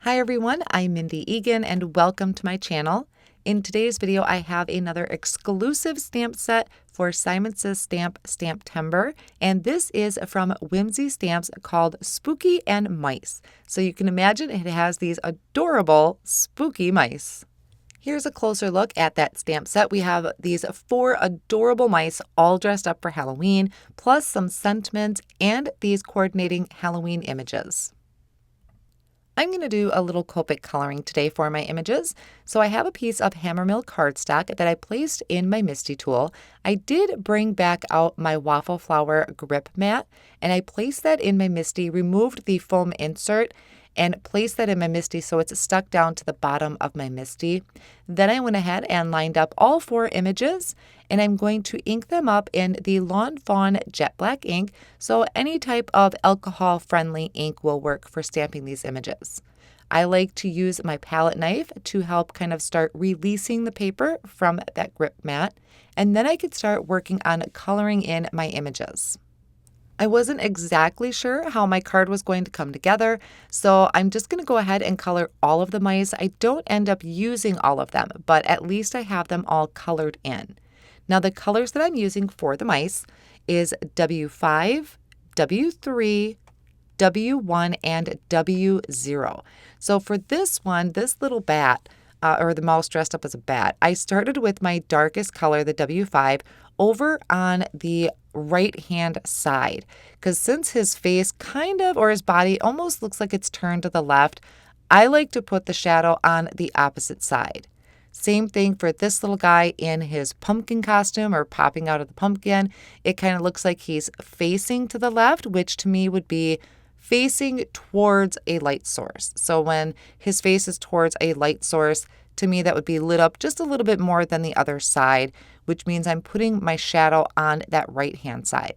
Hi everyone, I'm Mindy Eggen and welcome to my channel. In today's video, I have another exclusive stamp set for Simon Says Stamp STAMPtember, and this is from Whimsy stamps called Spooky and Mice. So you can imagine it has these adorable spooky mice. Here's a closer look at that stamp set. We have these 4 adorable mice all dressed up for Halloween, plus some sentiments and these coordinating Halloween images. I'm going to do a little Copic coloring today for my images. So I have a piece of hammermill cardstock that I placed in my Misti tool. I did bring back out my waffle flower grip mat and I placed that in my Misti, removed the foam insert and placed that in my Misti so it's stuck down to the bottom of my Misti. Then I went ahead and lined up all 4 images and I'm going to ink them up in the Lawn Fawn Jet Black ink, so any type of alcohol-friendly ink will work for stamping these images. I like to use my palette knife to help kind of start releasing the paper from that grip mat, and then I could start working on coloring in my images. I wasn't exactly sure how my card was going to come together, so I'm just going to go ahead and color all of the mice. I don't end up using all of them, but at least I have them all colored in. Now the colors that I'm using for the mice is W5, W3, W1, and W0. So for this one, this little bat, or the mouse dressed up as a bat, I started with my darkest color, the W5, over on the right hand side, because since his face kind of, or his body almost looks like it's turned to the left, I like to put the shadow on the opposite side. Same thing for this little guy in his pumpkin costume or popping out of the pumpkin. It kind of looks like he's facing to the left, which to me would be facing towards a light source. So when his face is towards a light source, to me that would be lit up just a little bit more than the other side, which means I'm putting my shadow on that right hand side.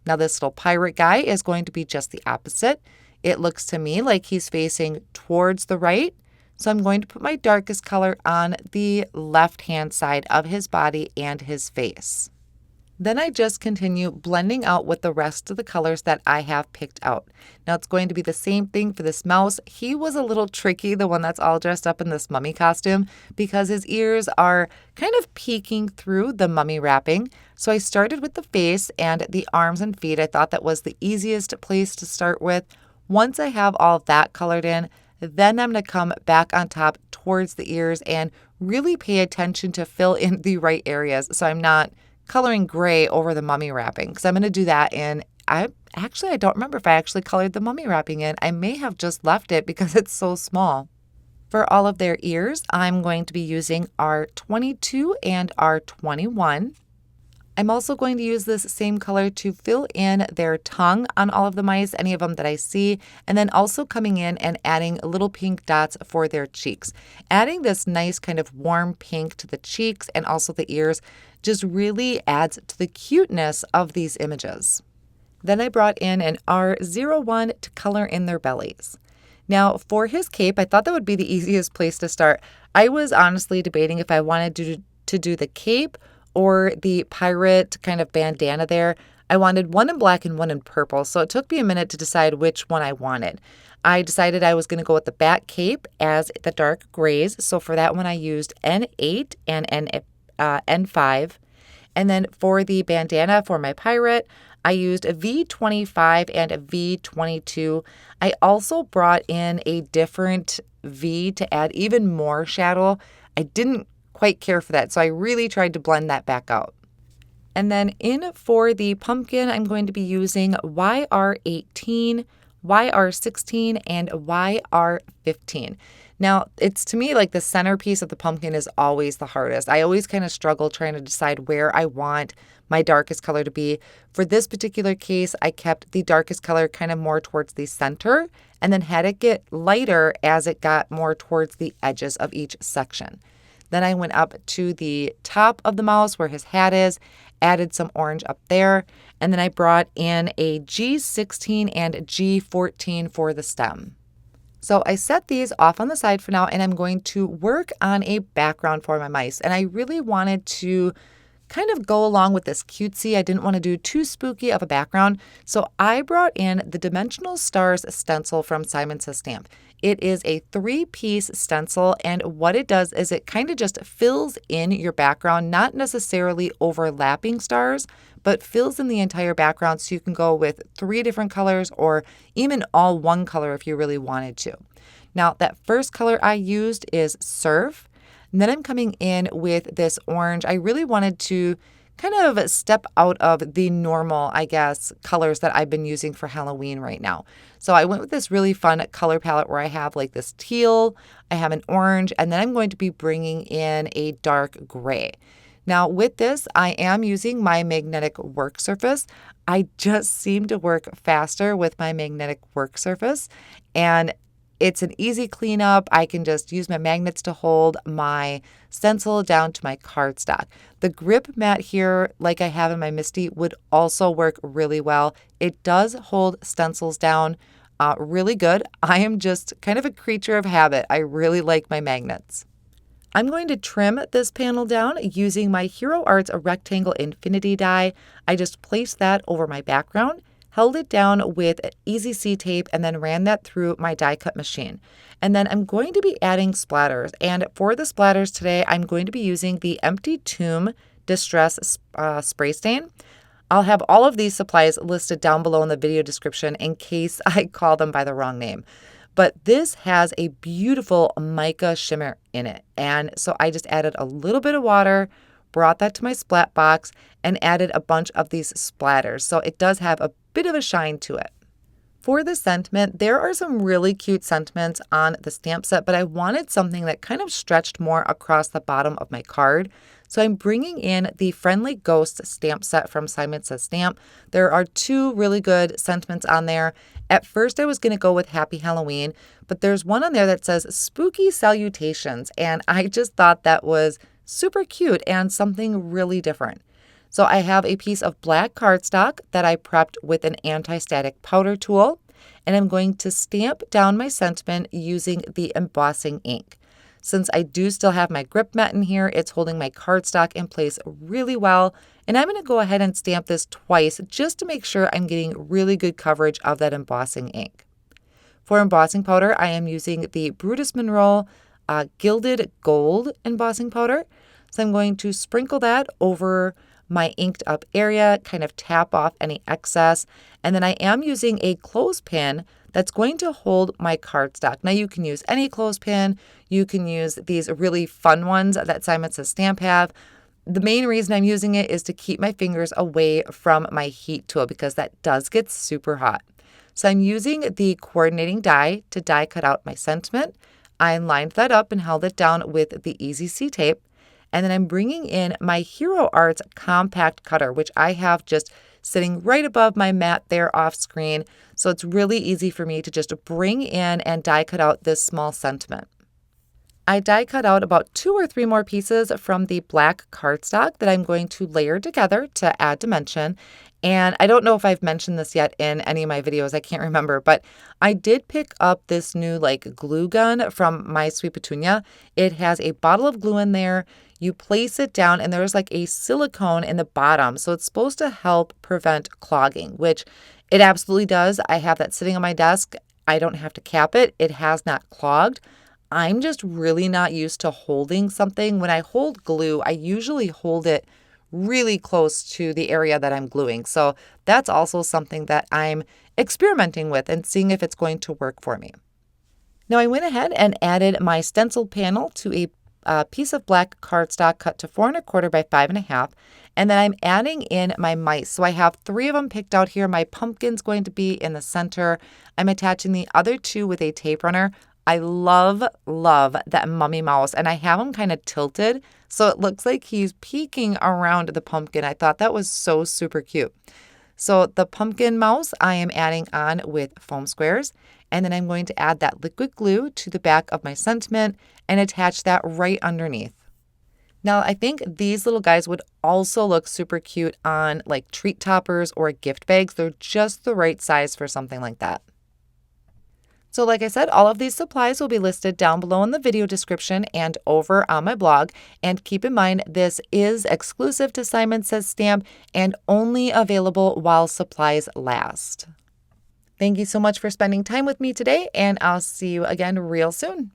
Now this little pirate guy is going to be just the opposite. It looks to me like he's facing towards the right. So I'm going to put my darkest color on the left hand side of his body and his face. Then I just continue blending out with the rest of the colors that I have picked out. Now it's going to be the same thing for this mouse. He was a little tricky, the one that's all dressed up in this mummy costume, because his ears are kind of peeking through the mummy wrapping. So I started with the face and the arms and feet. I thought that was the easiest place to start with. Once I have all of that colored in, then I'm going to come back on top towards the ears and really pay attention to fill in the right areas so I'm not coloring gray over the mummy wrapping, because I'm going to do that in, I don't remember if I actually colored the mummy wrapping in. I may have just left it because it's so small. For all of their ears, I'm going to be using R22 and R21. I'm also going to use this same color to fill in their tongue on all of the mice, any of them that I see, and then also coming in and adding little pink dots for their cheeks. Adding this nice kind of warm pink to the cheeks and also the ears just really adds to the cuteness of these images. Then I brought in an R01 to color in their bellies. Now for his cape, I thought that would be the easiest place to start. I was honestly debating if I wanted to do the cape or the pirate kind of bandana there. I wanted one in black and one in purple, so it took me a minute to decide which one I wanted. I decided I was going to go with the bat cape as the dark grays, so for that one I used N8 and N5. And then for the bandana for my pirate, I used a V25 and a V22. I also brought in a different V to add even more shadow. I didn't quite care for that, so I really tried to blend that back out. And then in for the pumpkin, I'm going to be using YR18, YR16, and YR15. Now, it's to me like the centerpiece of the pumpkin is always the hardest. I always kind of struggle trying to decide where I want my darkest color to be. For this particular case, I kept the darkest color kind of more towards the center and then had it get lighter as it got more towards the edges of each section. Then I went up to the top of the mouse where his hat is, added some orange up there, and then I brought in a G16 and G14 for the stem. So I set these off on the side for now, and I'm going to work on a background for my mice. And I really wanted to kind of go along with this cutesy, I didn't want to do too spooky of a background, so I brought in the Dimensional Stars stencil from Simon Says Stamp. It is a 3-piece stencil, and what it does is it kind of just fills in your background, not necessarily overlapping stars, but fills in the entire background so you can go with 3 different colors or even all one color if you really wanted to. Now, that first color I used is Surf, and then I'm coming in with this orange. I really wanted to kind of step out of the normal, I guess, colors that I've been using for Halloween right now. So I went with this really fun color palette where I have like this teal, I have an orange, and then I'm going to be bringing in a dark gray. Now with this, I am using my magnetic work surface. I just seem to work faster with my magnetic work surface, and it's an easy cleanup. I can just use my magnets to hold my stencil down to my cardstock. The grip mat here, like I have in my Misti, would also work really well. It does hold stencils down really good. I am just kind of a creature of habit. I really like my magnets. I'm going to trim this panel down using my Hero Arts Rectangle Infinity die. I just placed that over my background, held it down with Easy C tape, and then ran that through my die cut machine. And then I'm going to be adding splatters. And for the splatters today, I'm going to be using the Empty Tomb Distress Spray Stain. I'll have all of these supplies listed down below in the video description in case I call them by the wrong name. But this has a beautiful mica shimmer in it. And so I just added a little bit of water, brought that to my splat box, and added a bunch of these splatters. So it does have a bit of a shine to it. For the sentiment, there are some really cute sentiments on the stamp set, but I wanted something that kind of stretched more across the bottom of my card. So I'm bringing in the Friendly Ghost stamp set from Simon Says Stamp. There are 2 really good sentiments on there. At first I was going to go with Happy Halloween, but there's one on there that says Spooky Salutations, and I just thought that was super cute and something really different. So I have a piece of black cardstock that I prepped with an anti-static powder tool, and I'm going to stamp down my sentiment using the Embossing Ink. Since I do still have my grip mat in here, it's holding my cardstock in place really well, and I'm going to go ahead and stamp this twice just to make sure I'm getting really good coverage of that embossing ink. For embossing powder, I am using the Brutus Monroe Gilded Gold embossing powder. So I'm going to sprinkle that over my inked up area, kind of tap off any excess. And then I am using a clothespin that's going to hold my cardstock. Now you can use any clothespin. You can use these really fun ones that Simon Says Stamp have. The main reason I'm using it is to keep my fingers away from my heat tool because that does get super hot. So I'm using the coordinating die to die cut out my sentiment. I lined that up and held it down with the Easy C tape. And then I'm bringing in my Hero Arts compact cutter, which I have just sitting right above my mat there off screen. So it's really easy for me to just bring in and die cut out this small sentiment. I die cut out about 2 or 3 more pieces from the black cardstock that I'm going to layer together to add dimension. And I don't know if I've mentioned this yet in any of my videos, I can't remember, but I did pick up this new glue gun from My Sweet Petunia. It has a bottle of glue in there. You place it down and there's a silicone in the bottom. So it's supposed to help prevent clogging, which it absolutely does. I have that sitting on my desk. I don't have to cap it. It has not clogged. I'm just really not used to holding something. When I hold glue, I usually hold it really close to the area that I'm gluing. So that's also something that I'm experimenting with and seeing if it's going to work for me. Now I went ahead and added my stencil panel to a piece of black cardstock cut to 4 1/4 by 5 1/2. And then I'm adding in my mice. So I have 3 of them picked out here. My pumpkin's going to be in the center. I'm attaching the other 2 with a tape runner. I love that mummy mouse, and I have him kind of tilted so it looks like he's peeking around the pumpkin. I thought that was so super cute. So the pumpkin mouse I am adding on with foam squares, and then I'm going to add that liquid glue to the back of my sentiment and attach that right underneath. Now I think these little guys would also look super cute on treat toppers or gift bags. They're just the right size for something like that. So like I said, all of these supplies will be listed down below in the video description and over on my blog. And keep in mind, this is exclusive to Simon Says Stamp and only available while supplies last. Thank you so much for spending time with me today, and I'll see you again real soon.